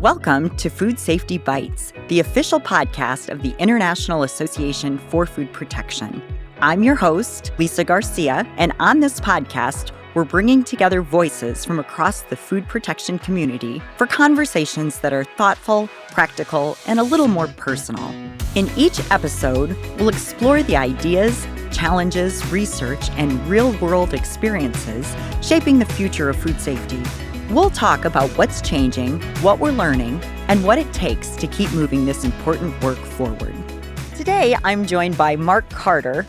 Welcome to Food Safety Bites, the official podcast of the International Association for Food Protection. I'm your host, Lisa Garcia, and on this podcast, we're bringing together voices from across the food protection community for conversations that are thoughtful, practical, and a little more personal. In each episode, we'll explore the ideas, challenges, research, and real-world experiences shaping the future of food safety. We'll talk about what's changing, what we're learning, and what it takes to keep moving this important work forward. Today, I'm joined by Mark Carter,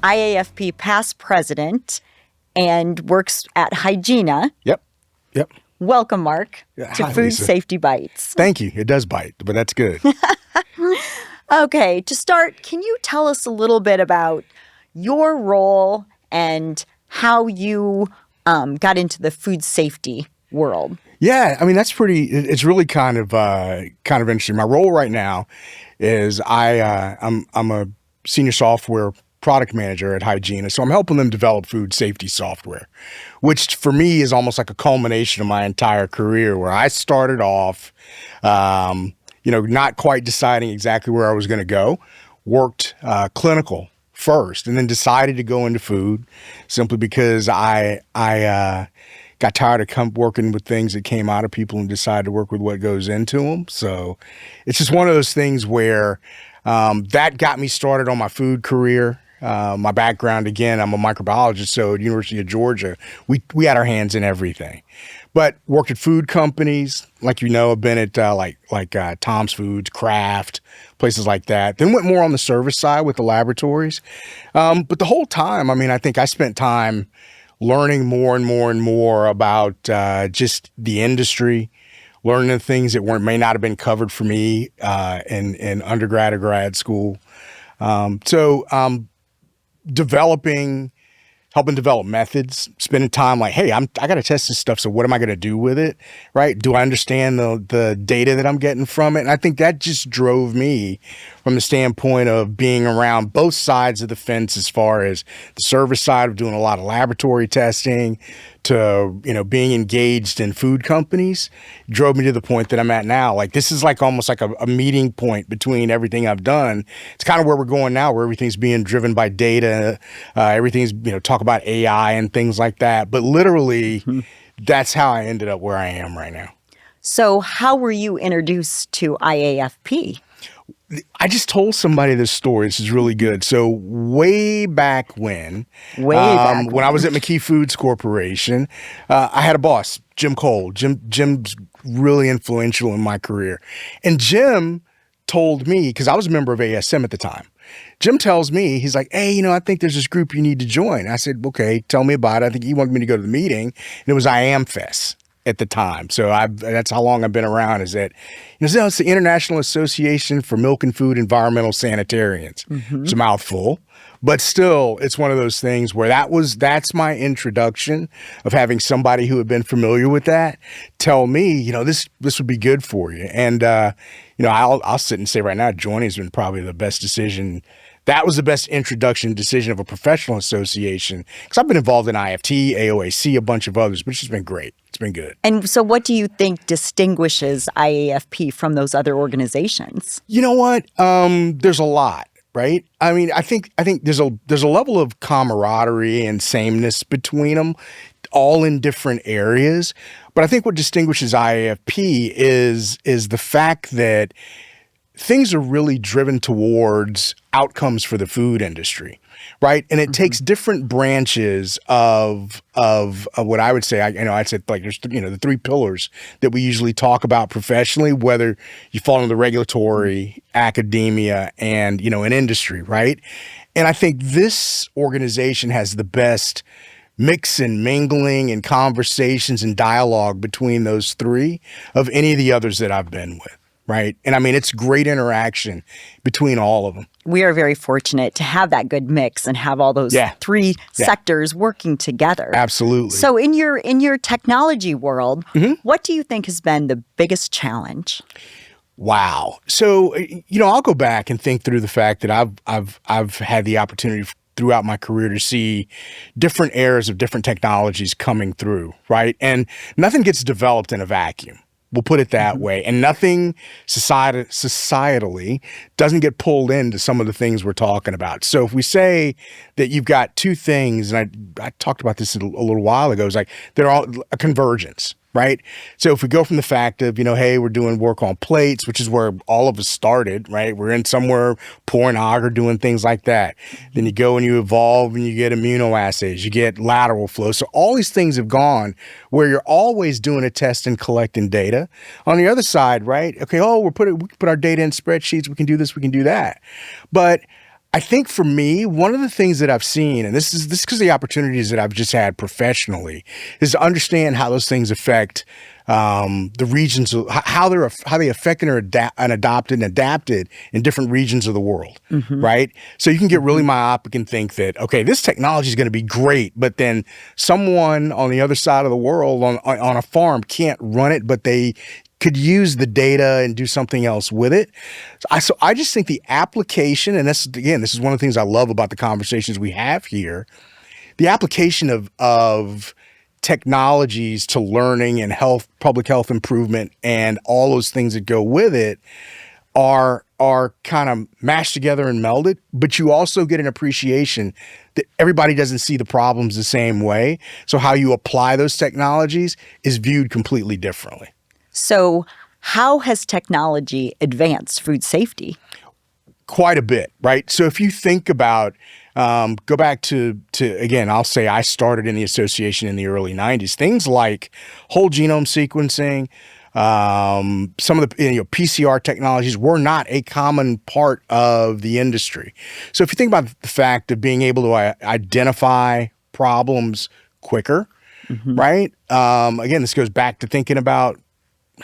IAFP Past President, and works at Hygiena. Yep. Welcome, Mark, to Hi, Food Lisa. Safety Bites. Thank you. It does bite, but that's good. Okay, to start, can you tell us a little bit about your role and how you got into the food safety world? Yeah, I mean it's really kind of interesting. My role right now is I'm a senior software product manager at Hygiena, so I'm helping them develop food safety software, which for me is almost like a culmination of my entire career, where I started off, not quite deciding exactly where I was going to go, worked clinical first, and then decided to go into food simply because I got tired of working with things that came out of people and decided to work with what goes into them. So it's just one of those things where that got me started on my food career. My background, again, I'm a microbiologist, so at University of Georgia, we had our hands in everything. But worked at food companies, like I've been at like Tom's Foods, Kraft, places like that. Then went more on the service side with the laboratories. But the whole time, I think I spent time learning more and more and more about just the industry, learning the things that may not have been covered for me in undergrad or grad school. Helping develop methods, spending time like, hey, I got to test this stuff. So what am I going to do with it? Right? Do I understand the data that I'm getting from it? And I think that just drove me from the standpoint of being around both sides of the fence, as far as the service side of doing a lot of laboratory testing to, being engaged in food companies, drove me to the point that I'm at now. Like, this is like almost like a meeting point between everything I've done. It's kind of where we're going now, where everything's being driven by data. Everything's, talk about AI and things like that. But literally, that's how I ended up where I am right now. So how were you introduced to IAFP? I just told somebody this story. This is really good. So way back when I was at McKee Foods Corporation, I had a boss, Jim Cole. Jim's really influential in my career. And Jim told me, because I was a member of ASM at the time, Jim tells me, he's like, hey, I think there's this group you need to join. I said, okay, tell me about it. I think he wanted me to go to the meeting, and it was IAMFest at the time. So that's how long I've been around, is that, it's the International Association for Milk and Food Environmental Sanitarians. Mm-hmm. It's a mouthful, but still, it's one of those things where that's my introduction of having somebody who had been familiar with that tell me, this would be good for you. And, I'll sit and say right now, joining has been probably the best decision. That was the best introduction decision of a professional association, because I've been involved in IFT, AOAC, a bunch of others, but it's just been great. It's been good. And so what do you think distinguishes IAFP from those other organizations? You know what? There's a lot, right? I think there's a level of camaraderie and sameness between them, all in different areas. But I think what distinguishes IAFP is the fact that things are really driven towards outcomes for the food industry, right? And it takes different branches of what I would say. I'd say like there's the three pillars that we usually talk about professionally, whether you fall into the regulatory, academia, and an industry, right? And I think this organization has the best mix and mingling and conversations and dialogue between those three of any of the others that I've been with. Right. And it's great interaction between all of them. We are very fortunate to have that good mix and have all those three sectors working together. Absolutely. So in your technology world, what do you think has been the biggest challenge? Wow. So, I'll go back and think through the fact that I've had the opportunity throughout my career to see different eras of different technologies coming through, right? And nothing gets developed in a vacuum. We'll put it that way. And nothing societally doesn't get pulled into some of the things we're talking about. So if we say that you've got two things, and I talked about this a little while ago, it's like they're all a convergence, right? So if we go from the fact of, hey, we're doing work on plates, which is where all of us started, right? We're in somewhere pouring agar, doing things like that. Then you go and you evolve and you get immunoassays, you get lateral flow. So all these things have gone where you're always doing a test and collecting data. On the other side, right? Okay, we can put our data in spreadsheets, we can do this, we can do that. But I think for me, one of the things that I've seen, and this is because of the opportunities that I've just had professionally, is to understand how those things affect the regions, how they affect and are adopted and adapted in different regions of the world, right? So you can get really myopic and think that, okay, this technology is going to be great, but then someone on the other side of the world on a farm can't run it, but they could use the data and do something else with it. So I just think the application, and this is one of the things I love about the conversations we have here, the application of technologies to learning and public health improvement and all those things that go with it are kind of mashed together and melded, but you also get an appreciation that everybody doesn't see the problems the same way. So how you apply those technologies is viewed completely differently. So how has technology advanced food safety? Quite a bit, right? So if you think about, go back to again, I'll say I started in the association in the early 90s, things like whole genome sequencing, some of the PCR technologies were not a common part of the industry. So if you think about the fact of being able to identify problems quicker, right? Again, this goes back to thinking about,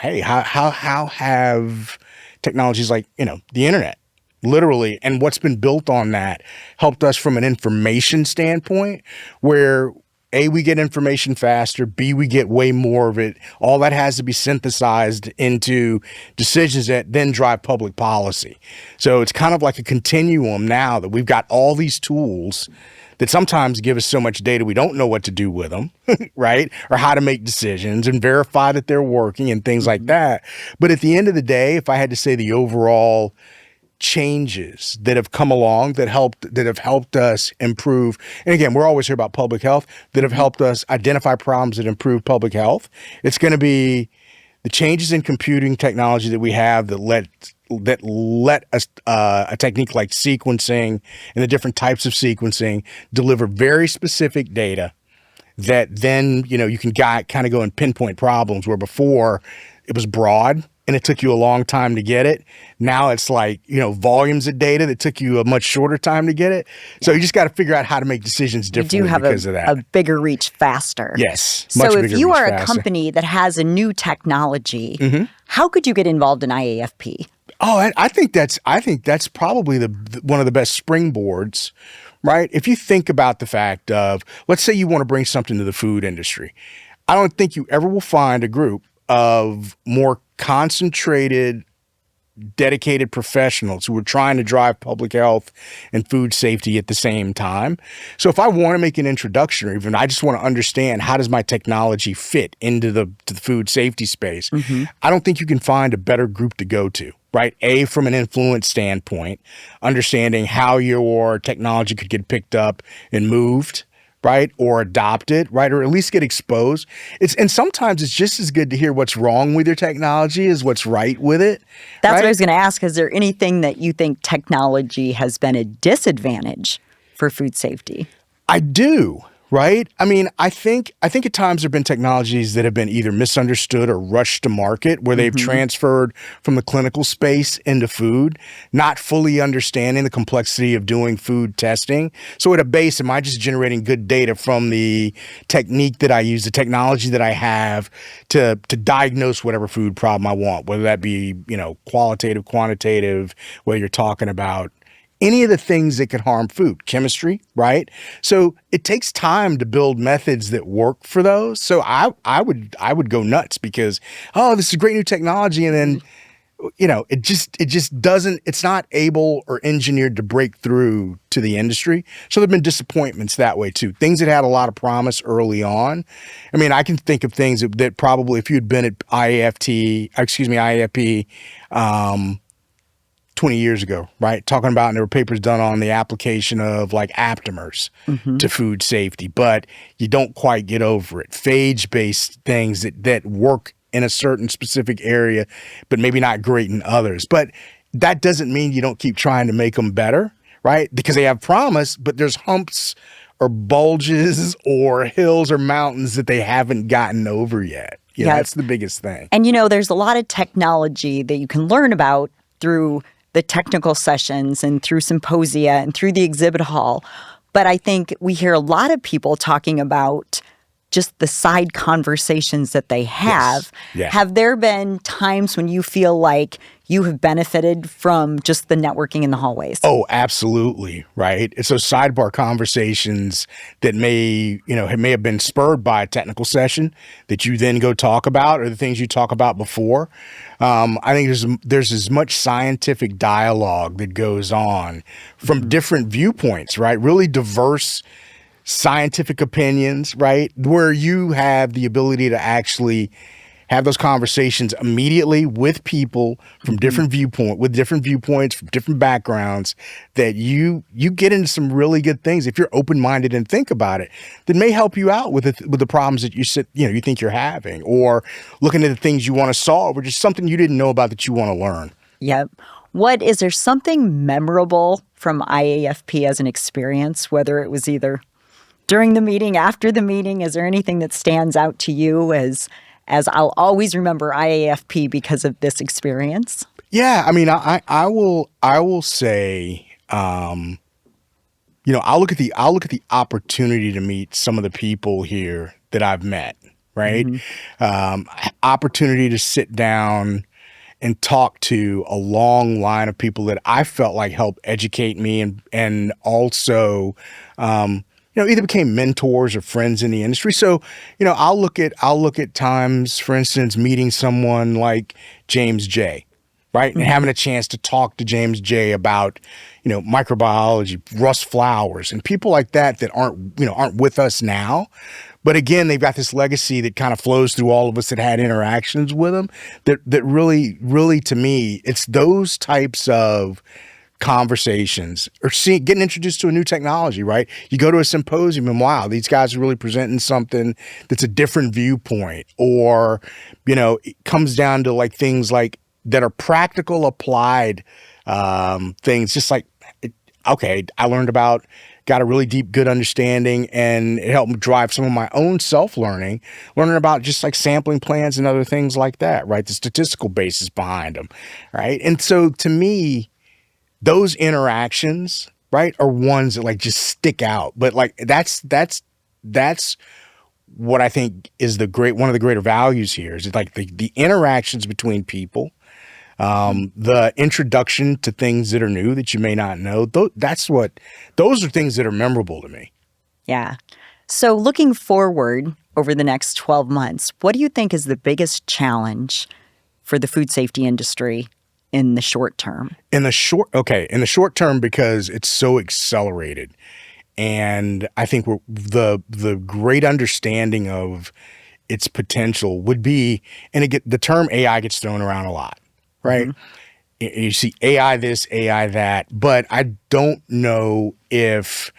hey, how have technologies like, the internet, literally, and what's been built on that helped us from an information standpoint where A, we get information faster, B, we get way more of it. All that has to be synthesized into decisions that then drive public policy. So it's kind of like a continuum now that we've got all these tools that sometimes give us so much data we don't know what to do with them, right? Or how to make decisions and verify that they're working and things like that. But at the end of the day, if I had to say the overall changes that have come along that have helped us improve, and again, we're always here about public health, that have helped us identify problems that improve public health, it's going to be the changes in computing technology that we have that let us a technique like sequencing and the different types of sequencing deliver very specific data that then you can kind of go and pinpoint problems where before it was broad and it took you a long time to get it. Now it's like, volumes of data that took you a much shorter time to get it. So you just got to figure out how to make decisions differently because of that. A bigger reach faster. Yes. So if you are a company that has a new technology, how could you get involved in IAFP? Oh, I think that's probably one of the best springboards, right? If you think about the fact of, let's say you want to bring something to the food industry. I don't think you ever will find a group of more concentrated, dedicated professionals who are trying to drive public health and food safety at the same time. So if I want to make an introduction, or even I just want to understand how does my technology fit into the food safety space, I don't think you can find a better group to go to. Right? A, from an influence standpoint, understanding how your technology could get picked up and moved, right? Or adopted, right? Or at least get exposed. And sometimes it's just as good to hear what's wrong with your technology as what's right with it. That's right? what I was going to ask. Is there anything that you think technology has been a disadvantage for food safety? I do. Right? I mean, I think at times there have been technologies that have been either misunderstood or rushed to market where they've transferred from the clinical space into food, not fully understanding the complexity of doing food testing. So at a base, am I just generating good data from the technique that I use, the technology that I have to diagnose whatever food problem I want, whether that be, qualitative, quantitative, whether you're talking about any of the things that could harm food, chemistry, right? So it takes time to build methods that work for those. So I would go nuts because, this is great new technology. And then it just doesn't, it's not able or engineered to break through to the industry. So there've been disappointments that way too. Things that had a lot of promise early on. I mean, I can think of things that probably if you had been at IAFP, 20 years ago, right? Talking about, and there were papers done on the application of like aptamers to food safety, but you don't quite get over it. Phage-based things that work in a certain specific area, but maybe not great in others. But that doesn't mean you don't keep trying to make them better, right? Because they have promise, but there's humps or bulges or hills or mountains that they haven't gotten over yet. Yeah, that's the biggest thing. And, there's a lot of technology that you can learn about through the technical sessions and through symposia and through the exhibit hall. But I think we hear a lot of people talking about just the side conversations that they have. Yes. Yeah. Have there been times when you feel like you have benefited from just the networking in the hallways? Oh, absolutely. Right. It's those sidebar conversations that may have been spurred by a technical session that you then go talk about, or the things you talk about before. I think there's as much scientific dialogue that goes on from different viewpoints, right? Really diverse scientific opinions, right? Where you have the ability to actually have those conversations immediately with people from different viewpoints, from different backgrounds, that you get into some really good things if you're open-minded and think about it, that may help you out with the problems that you think you're having, or looking at the things you want to solve, or just something you didn't know about that you want to learn. Yep. Is there something memorable from IAFP as an experience, whether it was either during the meeting, after the meeting? Is there anything that stands out to you as I'll always remember IAFP because of this experience? Yeah, I mean, I will say, I'll look at the opportunity to meet some of the people here that I've met, right? Opportunity to sit down and talk to a long line of people that I felt like helped educate me and also, either became mentors or friends in the industry. So, I'll look at times, for instance, meeting someone like James J., right? And having a chance to talk to James J. about, microbiology, Russ Flowers, and people like that aren't with us now. But again, they've got this legacy that kind of flows through all of us that had interactions with them that really, really, to me, it's those types of conversations, or getting introduced to a new technology, right? You go to a symposium and wow, these guys are really presenting something that's a different viewpoint, or, it comes down to like things like that are practical applied things, just like, okay, I got a really deep, good understanding, and it helped me drive some of my own self-learning, learning about just like sampling plans and other things like that, right? The statistical basis behind them, right? And so to me, those interactions, right, are ones that like just stick out. But like that's what I think is one of the greater values here, is like the interactions between people, the introduction to things that are new that you may not know. Those are things that are memorable to me. Yeah. So looking forward over the next 12 months, what do you think is the biggest challenge for the food safety industry in the short term? In the short term, because it's so accelerated. And I think the great understanding of its potential would be, and the term AI gets thrown around a lot, right? You see AI this, AI that, but I don't know if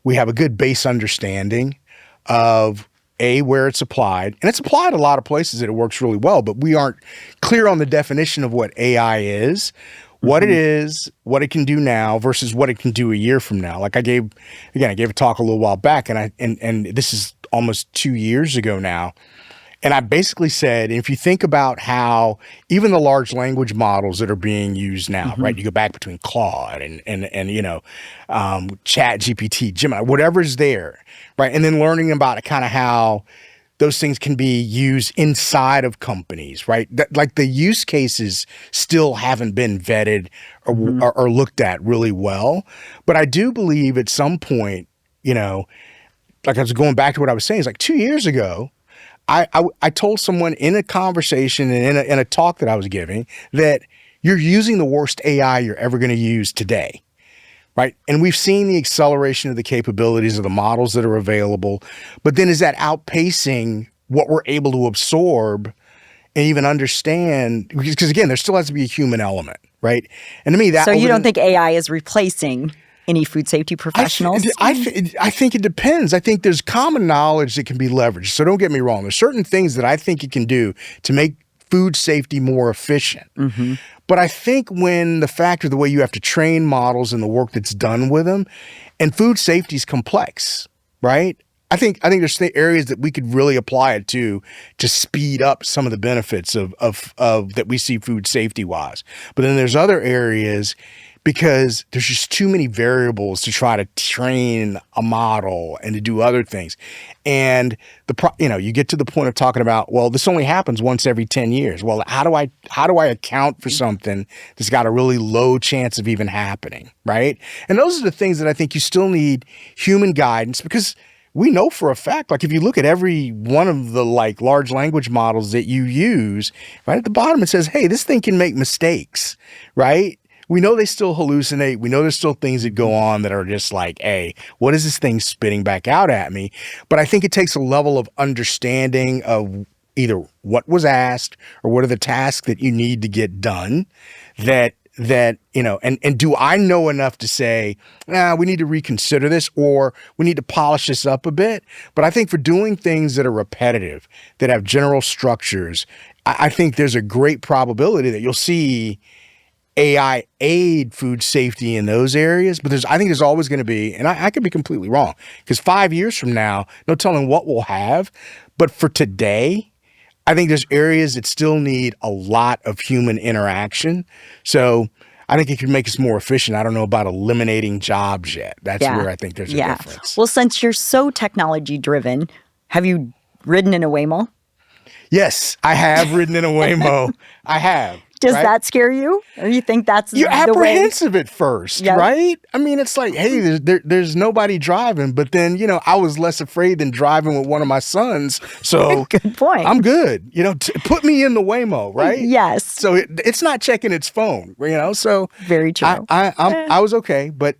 we have a good base understanding of where it's applied. And it's applied a lot of places that it works really well, but we aren't clear on the definition of what AI is, what it is, what it can do now versus what it can do a year from now. Like I gave a talk a little while back, and this is almost 2 years ago now. And I basically said, if you think about how even the large language models that are being used now, right? You go back between Claude and Chat GPT, Gemini, whatever's there, right? And then learning about kind of how those things can be used inside of companies, right? Like the use cases still haven't been vetted or looked at really well. But I do believe at some point, like I was going back to what I was saying, it's like 2 years ago, I told someone in a conversation and in a talk that I was giving that, you're using the worst AI you're ever going to use today, right? And we've seen the acceleration of the capabilities of the models that are available, but then is that outpacing what we're able to absorb and even understand? Because again, there still has to be a human element, right? And to me, that— So you don't think AI is replacing any food safety professionals? I think it depends. I think there's common knowledge that can be leveraged. So don't get me wrong. There's certain things that I think it can do to make food safety more efficient. Mm-hmm. But I think when the fact of the way you have to train models and the work that's done with them, and food safety is complex, right? I think there's areas that we could really apply it to speed up some of the benefits of that we see food safety wise. But then there's other areas, because there's just too many variables to try to train a model and to do other things. And you get to the point of talking about, well, this only happens once every 10 years. Well, how do I account for something that's got a really low chance of even happening, right? And those are the things that I think you still need human guidance, because we know for a fact, like if you look at every one of the like large language models that you use, right at the bottom it says, hey, this thing can make mistakes, right? We know they still hallucinate. We know there's still things that go on that are just like, hey, what is this thing spitting back out at me? But I think it takes a level of understanding of either what was asked or what are the tasks that you need to get done that and do I know enough to say, we need to reconsider this, or we need to polish this up a bit? But I think for doing things that are repetitive, that have general structures, I think there's a great probability that you'll see AI aid food safety in those areas. But I think there's always going to be, and I could be completely wrong, because 5 years from now, no telling what we'll have. But for today, I think there's areas that still need a lot of human interaction. So I think it could make us more efficient. I don't know about eliminating jobs yet. That's where I think there's a difference. Well, since you're so technology driven, have you ridden in a Waymo? Yes, I have ridden in a Waymo. I have. Does that scare you? Or you think that's You're apprehensive at first, Yep. right? I mean, it's like, hey, there's nobody driving. But then, I was less afraid than driving with one of my sons. So Good point. I'm good. Put me in the Waymo, right? Yes. So it's not checking its phone, so. Very true. I was okay, but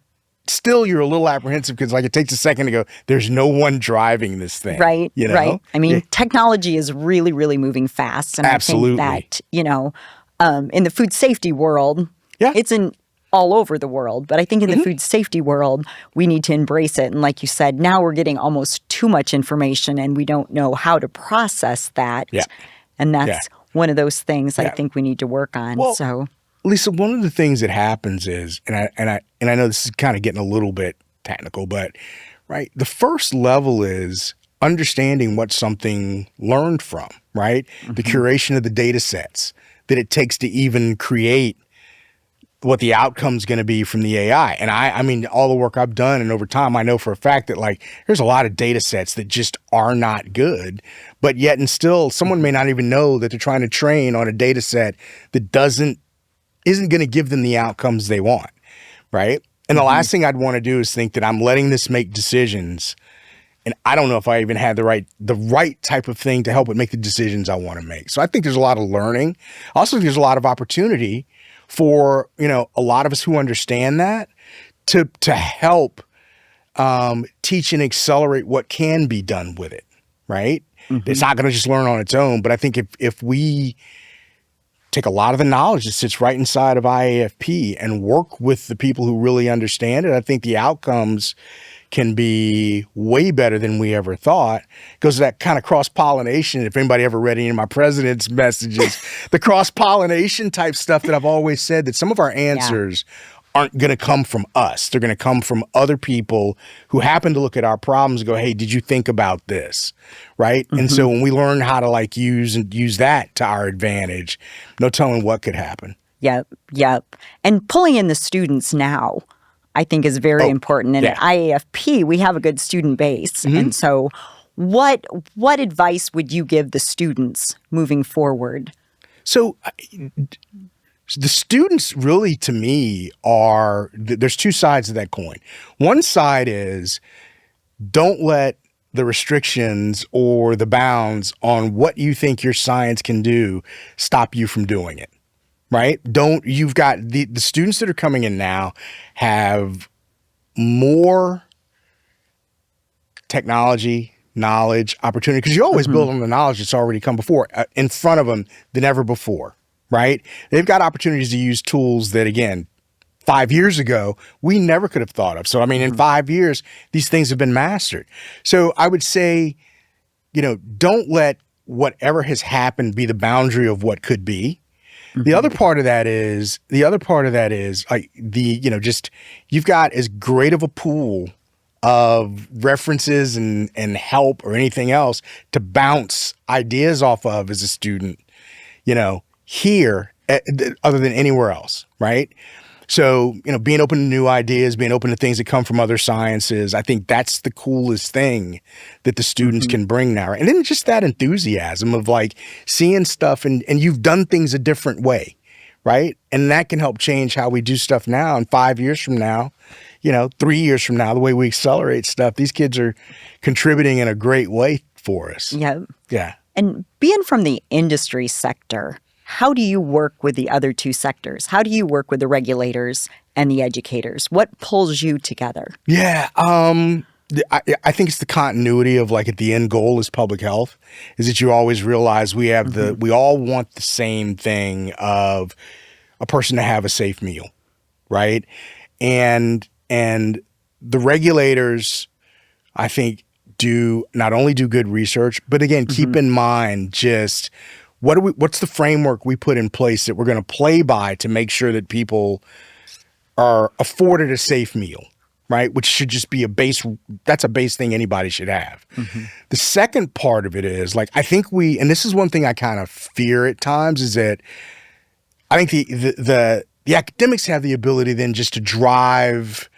still you're a little apprehensive because it takes a second to go, there's no one driving this thing. Right, right. I mean, technology is really, really moving fast. And Absolutely. I think that, in the food safety world, it's in all over the world. But I think in the food safety world, we need to embrace it. And like you said, now we're getting almost too much information and we don't know how to process that. Yeah. And that's one of those things I think we need to work on. Well, Lisa, one of the things that happens is, and I know this is kind of getting a little bit technical, but right, the first level is understanding what something learned from, right? The curation of the data sets that it takes to even create what the outcome's going to be from the AI. And I mean, all the work I've done and over time, I know for a fact that there's a lot of data sets that just are not good, but yet and still someone may not even know that they're trying to train on a data set that isn't going to give them the outcomes they want, right? And the last thing I'd want to do is think that I'm letting this make decisions, and I don't know if I even had the right type of thing to help it make the decisions I want to make. So I think there's a lot of learning. I also think there's a lot of opportunity for, a lot of us who understand that to help teach and accelerate what can be done with it, right? It's not going to just learn on its own, but I think if we take a lot of the knowledge that sits right inside of IAFP and work with the people who really understand it, I think the outcomes can be way better than we ever thought. It goes to that kind of cross-pollination. If anybody ever read any of my president's messages, the cross-pollination type stuff that I've always said, that some of our answers aren't going to come from us. They're going to come from other people who happen to look at our problems and go, hey, did you think about this? Right? And so when we learn how to use that to our advantage, no telling what could happen. Yep. And pulling in the students now, I think, is very important. And at IAFP, we have a good student base. And so what advice would you give the students moving forward? So the students really, to me, there's two sides of that coin. One side is, don't let the restrictions or the bounds on what you think your science can do stop you from doing it, right? You've got the students that are coming in now have more technology, knowledge, opportunity, because you always build on the knowledge that's already come before in front of them than ever before, right? They've got opportunities to use tools that, again, 5 years ago, we never could have thought of. So, I mean, in 5 years, these things have been mastered. So I would say, don't let whatever has happened be the boundary of what could be. The other part of that is like just you've got as great of a pool of references and help or anything else to bounce ideas off of as a student, here other than anywhere else, right? So, being open to new ideas, being open to things that come from other sciences, I think that's the coolest thing that the students can bring now. And then just that enthusiasm of like seeing stuff and you've done things a different way, right? And that can help change how we do stuff now. And 5 years from now, 3 years from now, the way we accelerate stuff, these kids are contributing in a great way for us. Yeah. Yeah. And being from the industry sector, how do you work with the other two sectors? How do you work with the regulators and the educators? What pulls you together? Yeah, I think it's the continuity of like at the end goal is public health, is that you always realize we have we all want the same thing of a person to have a safe meal, right? And the regulators, I think, not only do good research, but again, keep in mind just what's the framework we put in place that we're going to play by to make sure that people are afforded a safe meal, right? Which should just be that's a base thing anybody should have. The second part of it is like, I think and this is one thing I kind of fear at times, is that I think the academics have the ability then just to drive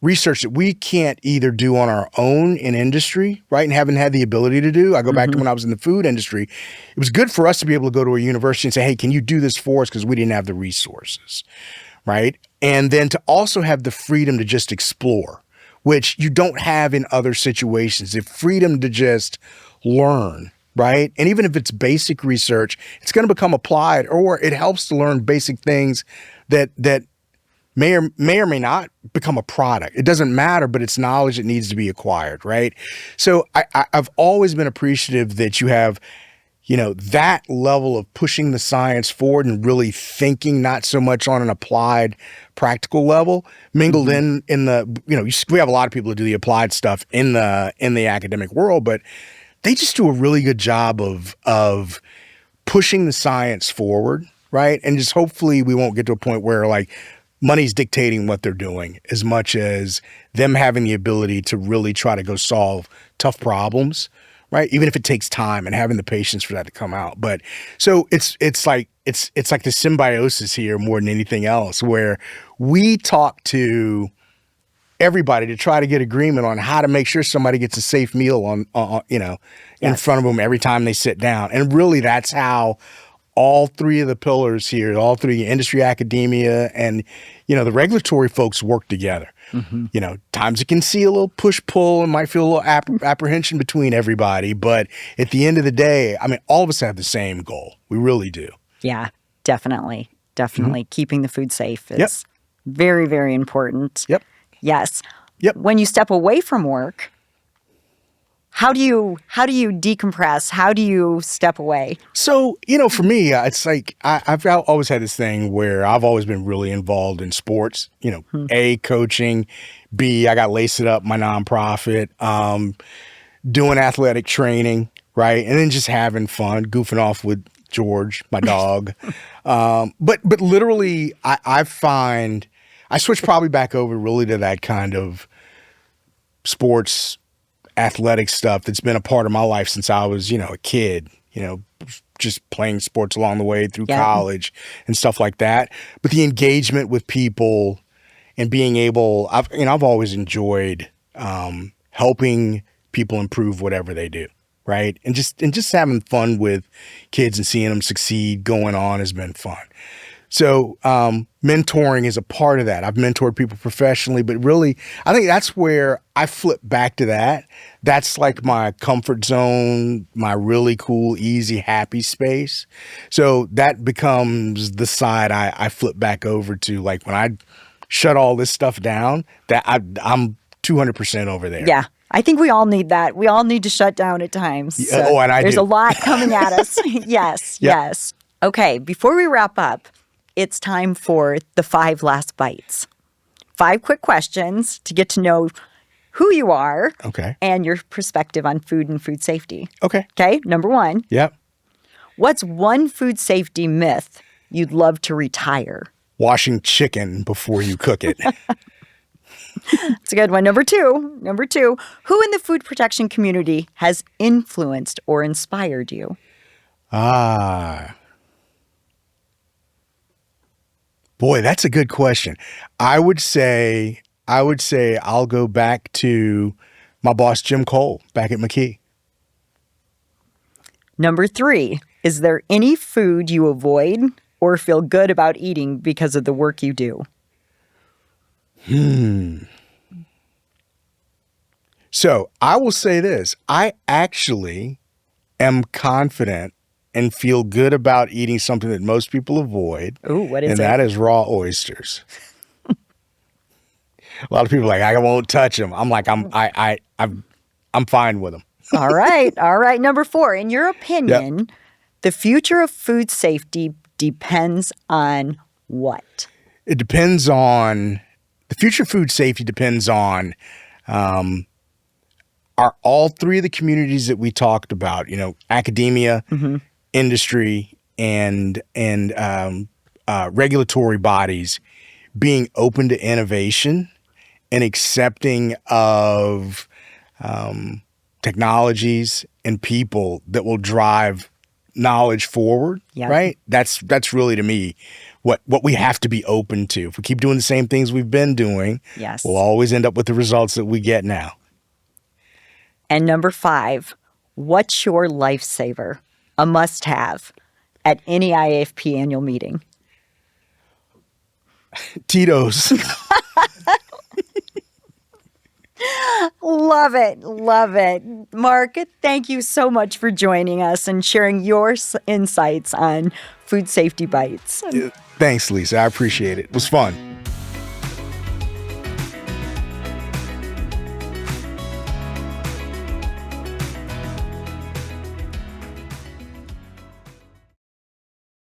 research that we can't either do on our own in industry, right? And haven't had the ability to do. I go back to when I was in the food industry. It was good for us to be able to go to a university and say, hey, can you do this for us? Because we didn't have the resources, right? And then to also have the freedom to just explore, which you don't have in other situations. The freedom to just learn, right? And even if it's basic research, it's going to become applied, or it helps to learn basic things that may or may not become a product. It doesn't matter, but it's knowledge that needs to be acquired, right? So I've always been appreciative that you have, that level of pushing the science forward and really thinking not so much on an applied practical level, mingled in the, we have a lot of people who do the applied stuff in the academic world, but they just do a really good job of pushing the science forward, right? And just hopefully we won't get to a point where like money's dictating what they're doing as much as them having the ability to really try to go solve tough problems, right? Even if it takes time, and having the patience for that to come out. But so it's like the symbiosis here more than anything else, where we talk to everybody to try to get agreement on how to make sure somebody gets a safe meal in front of them every time they sit down. And really that's how all three of the pillars here, all three, industry, academia, and, the regulatory folks work together. Times you can see a little push-pull and might feel a little apprehension between everybody. But at the end of the day, I mean, all of us have the same goal. We really do. Yeah, definitely. Keeping the food safe is very, very important. Yep. Yes. Yep. When you step away from work, how do you decompress? How do you step away? So, for me, it's like I've always had this thing where I've always been really involved in sports, A, coaching, B, I got Lace It Up, my nonprofit, doing athletic training, right? And then just having fun, goofing off with George, my dog. But literally, I find I switched probably back over really to that kind of sports athletic stuff that's been a part of my life since I was, a kid, just playing sports along the way through college and stuff like that. But the engagement with people and being able, I've always enjoyed helping people improve whatever they do, right? And just having fun with kids and seeing them succeed going on has been fun. So mentoring is a part of that. I've mentored people professionally, but really, I think that's where I flip back to that. That's like my comfort zone, my really cool, easy, happy space. So that becomes the side I flip back over to. Like when I shut all this stuff down, that I'm 200% over there. Yeah. I think we all need that. We all need to shut down at times. So and there's do. a lot coming at us. Yes, Yep. yes. Okay, before we wrap up, it's time for the 5 last bites. 5 quick questions to get to know who you are and your perspective on food and food safety. Okay. Okay, number 1. Yep. What's one food safety myth you'd love to retire? Washing chicken before you cook it. It's a good one. Number two, who in the food protection community has influenced or inspired you? Boy, that's a good question. I would say I'll go back to my boss, Jim Cole, back at McKee. Number 3, is there any food you avoid or feel good about eating because of the work you do? So I will say this. I actually am confident and feel good about eating something that most people avoid. Ooh, what is it? And that is raw oysters. A lot of people are like, I won't touch them. I'm like, I'm fine with them. All right. Number 4, in your opinion, the future of food safety depends on what? It depends on, the future of food safety depends on, are all 3 of the communities that we talked about, academia, industry, and regulatory bodies being open to innovation and accepting of technologies and people that will drive knowledge forward, right? That's really, to me, what we have to be open to. If we keep doing the same things we've been doing, we'll always end up with the results that we get now. And number 5, what's your lifesaver, a must-have at any IAFP annual meeting? Tito's. Love it. Mark, thank you so much for joining us and sharing your insights on Food Safety Bites. Thanks, Lisa. I appreciate it. It was fun.